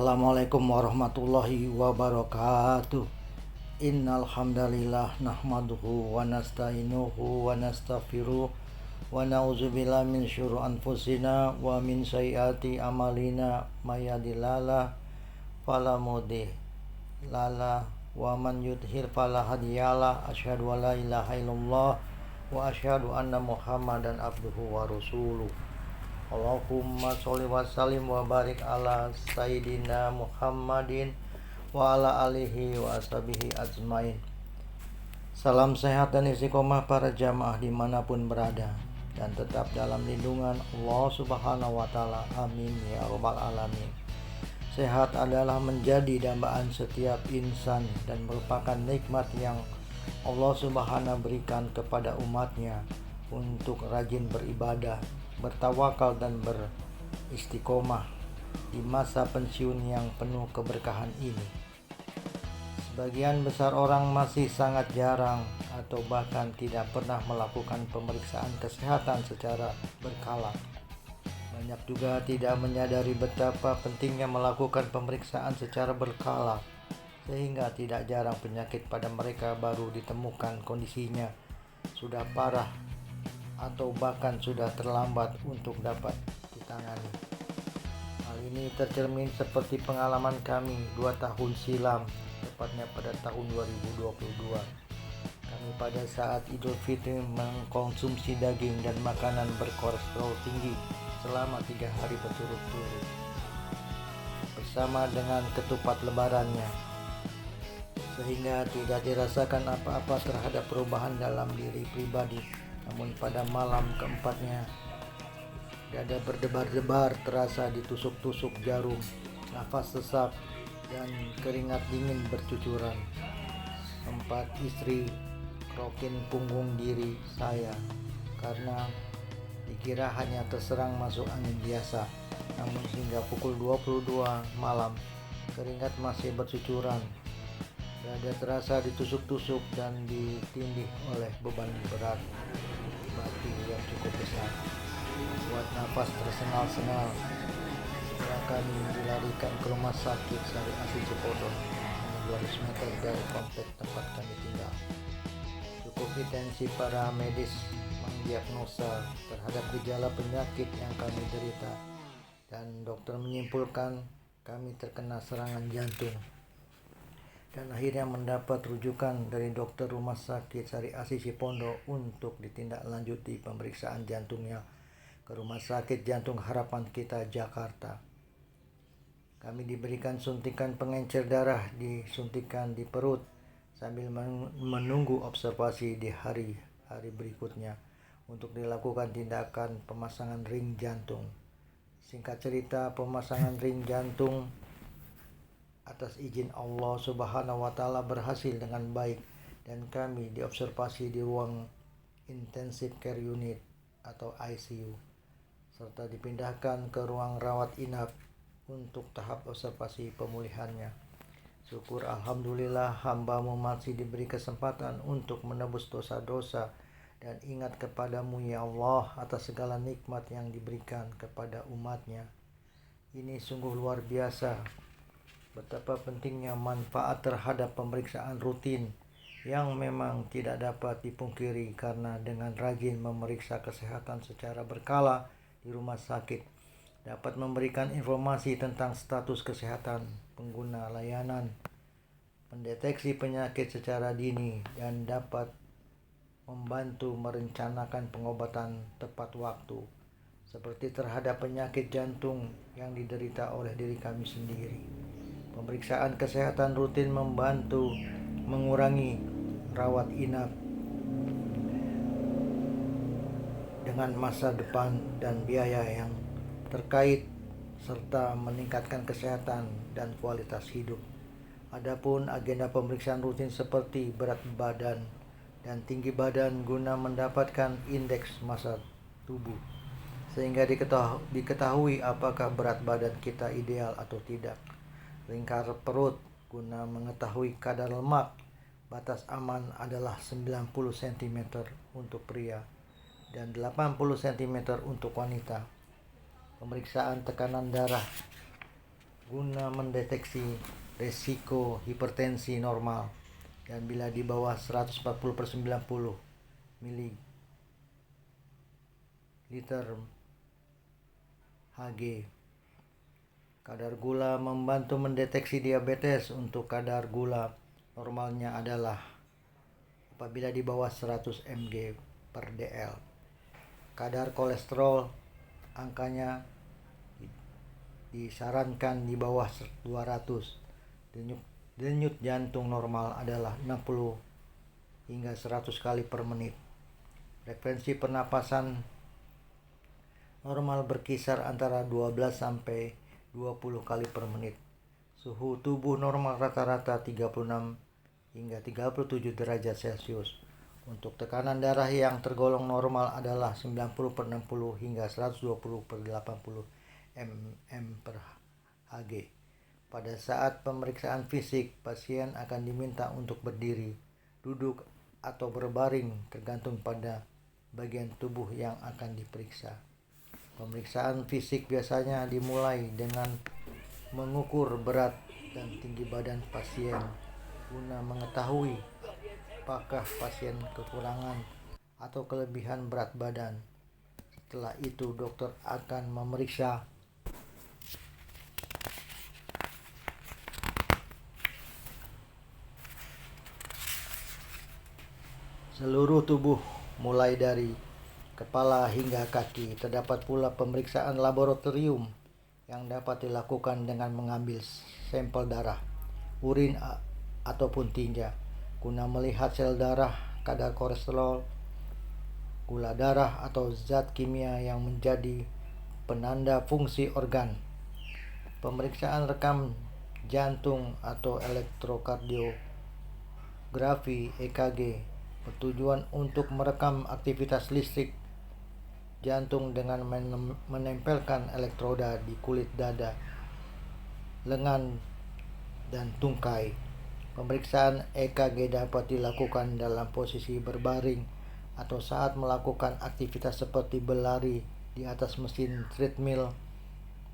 Assalamualaikum warahmatullahi wabarakatuh. Innal hamdalillah nahmaduhu wa nasta'inuhu wa nastaghfiruh wa na'udzubillahi min syururi anfusina wa min sayyiati a'malina may yahdihillahu fala mudhillalah wa man yudhlil fala hadiyalah. Asyhadu an la ilaha illallah wa asyhadu anna Muhammadan abduhu wa rasuluh. Allahumma sholli wa sallim wa barik ala Sayyidina Muhammadin wa ala alihi wa ashabihi ajmain. Salam sehat dan istiqomah para jamaah dimanapun berada, dan tetap dalam lindungan Allah subhanahu wa ta'ala. Amin ya rabbal alamin. Sehat adalah menjadi dambaan setiap insan dan merupakan nikmat yang Allah subhanahu berikan kepada umatnya untuk rajin beribadah, bertawakal dan beristiqomah di masa pensiun yang penuh keberkahan ini. Sebagian besar orang masih sangat jarang atau bahkan tidak pernah melakukan pemeriksaan kesehatan secara berkala. Banyak juga tidak menyadari betapa pentingnya melakukan pemeriksaan secara berkala, sehingga tidak jarang penyakit pada mereka baru ditemukan kondisinya sudah parah atau bahkan sudah terlambat untuk dapat ditangani. Hal ini tercermin seperti pengalaman kami 2 tahun silam, tepatnya pada tahun 2022. Kami pada saat Idul Fitri mengkonsumsi daging dan makanan berkolesterol tinggi selama 3 hari berturut-turut, bersama dengan ketupat lebarannya, sehingga tidak dirasakan apa-apa terhadap perubahan dalam diri pribadi. Namun pada malam keempatnya, dada berdebar-debar terasa ditusuk-tusuk jarum, nafas sesak, dan keringat dingin bercucuran. Sempat istri kerokin punggung diri saya karena dikira hanya terserang masuk angin biasa. Namun hingga pukul 22 malam, keringat masih bercucuran. Dada terasa ditusuk-tusuk dan ditindih oleh beban berat batu yang cukup besar. Buat nafas tersengal-sengal, segera kami dilarikan ke rumah sakit Sari Asih Cipondo, hanya 200 meter dari komplek tempat kami tinggal. Cukup intensif para medis mendiagnosa terhadap gejala penyakit yang kami derita, dan dokter menyimpulkan kami terkena serangan jantung. Dan akhirnya mendapat rujukan dari dokter rumah sakit Sari Asih Cipondo untuk ditindaklanjuti pemeriksaan jantungnya ke Rumah Sakit Jantung Harapan Kita Jakarta. Kami diberikan suntikan pengencer darah, disuntikan di perut sambil menunggu observasi di hari-hari berikutnya untuk dilakukan tindakan pemasangan ring jantung. Singkat cerita, pemasangan ring jantung atas izin Allah subhanahu wa ta'ala berhasil dengan baik, dan kami diobservasi di ruang intensive care unit atau ICU, serta dipindahkan ke ruang rawat inap untuk tahap observasi pemulihannya. Syukur alhamdulillah, hamba-Mu masih diberi kesempatan untuk menebus dosa-dosa dan ingat kepadamu ya Allah atas segala nikmat yang diberikan kepada umatnya. Ini sungguh luar biasa betapa pentingnya manfaat terhadap pemeriksaan rutin yang memang tidak dapat dipungkiri, karena dengan rajin memeriksa kesehatan secara berkala di rumah sakit dapat memberikan informasi tentang status kesehatan pengguna layanan, mendeteksi penyakit secara dini, dan dapat membantu merencanakan pengobatan tepat waktu, seperti terhadap penyakit jantung yang diderita oleh diri kami sendiri. Pemeriksaan kesehatan rutin membantu mengurangi rawat inap dengan masa depan dan biaya yang terkait, serta meningkatkan kesehatan dan kualitas hidup. Adapun agenda pemeriksaan rutin seperti berat badan dan tinggi badan guna mendapatkan indeks massa tubuh, sehingga diketahui apakah berat badan kita ideal atau tidak. Lingkar perut guna mengetahui kadar lemak. Batas aman adalah 90 cm untuk pria dan 80 cm untuk wanita. Pemeriksaan tekanan darah guna mendeteksi resiko hipertensi normal, dan bila di bawah 140/90 ml Hg. Kadar gula membantu mendeteksi diabetes. Untuk kadar gula normalnya adalah apabila di bawah 100 mg/dl. Kadar kolesterol angkanya disarankan di bawah 200. Denyut jantung normal adalah 60 hingga 100 kali per menit. Frekuensi pernapasan normal berkisar antara 12 sampai 20 kali per menit. Suhu tubuh normal rata-rata 36 hingga 37 derajat Celcius. Untuk tekanan darah yang tergolong normal adalah 90/60 hingga 120/80 mm/Hg. Pada saat pemeriksaan fisik, pasien akan diminta untuk berdiri, duduk, atau berbaring tergantung pada bagian tubuh yang akan diperiksa. Pemeriksaan fisik biasanya dimulai dengan mengukur berat dan tinggi badan pasien guna mengetahui apakah pasien kekurangan atau kelebihan berat badan. Setelah itu, dokter akan memeriksa seluruh tubuh mulai dari kepala hingga kaki. Terdapat pula pemeriksaan laboratorium yang dapat dilakukan dengan mengambil sampel darah, urin ataupun tinja guna melihat sel darah, kadar kolesterol, gula darah atau zat kimia yang menjadi penanda fungsi organ. Pemeriksaan rekam jantung atau elektrokardiografi (EKG) bertujuan untuk merekam aktivitas listrik jantung dengan menempelkan elektroda di kulit dada, lengan, dan tungkai. Pemeriksaan EKG dapat dilakukan dalam posisi berbaring atau saat melakukan aktivitas seperti berlari di atas mesin treadmill.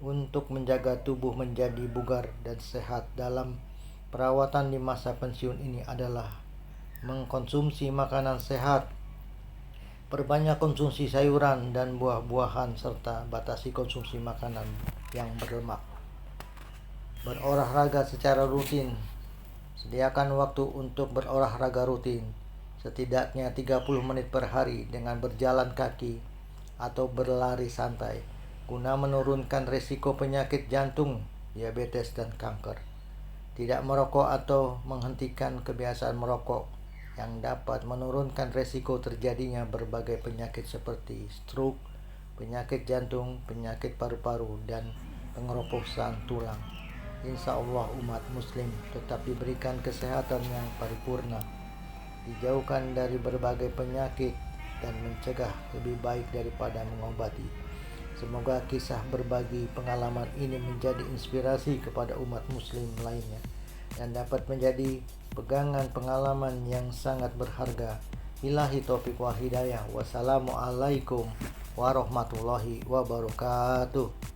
Untuk menjaga tubuh menjadi bugar dan sehat dalam perawatan di masa pensiun ini adalah mengkonsumsi makanan sehat, perbanyak konsumsi sayuran dan buah-buahan, serta batasi konsumsi makanan yang berlemak. Berolahraga secara rutin. Sediakan waktu untuk berolahraga rutin, setidaknya 30 menit per hari dengan berjalan kaki atau berlari santai, guna menurunkan risiko penyakit jantung, diabetes, dan kanker. Tidak merokok atau menghentikan kebiasaan merokok yang dapat menurunkan risiko terjadinya berbagai penyakit seperti stroke, penyakit jantung, penyakit paru-paru, dan pengeroposan tulang. Insya Allah umat muslim tetap diberikan kesehatan yang paripurna, dijauhkan dari berbagai penyakit, dan mencegah lebih baik daripada mengobati. Semoga kisah berbagi pengalaman ini menjadi inspirasi kepada umat muslim lainnya dan dapat menjadi pegangan pengalaman yang sangat berharga. Billahi taufiq wal hidayah. Wassalamualaikum warahmatullahi wabarakatuh.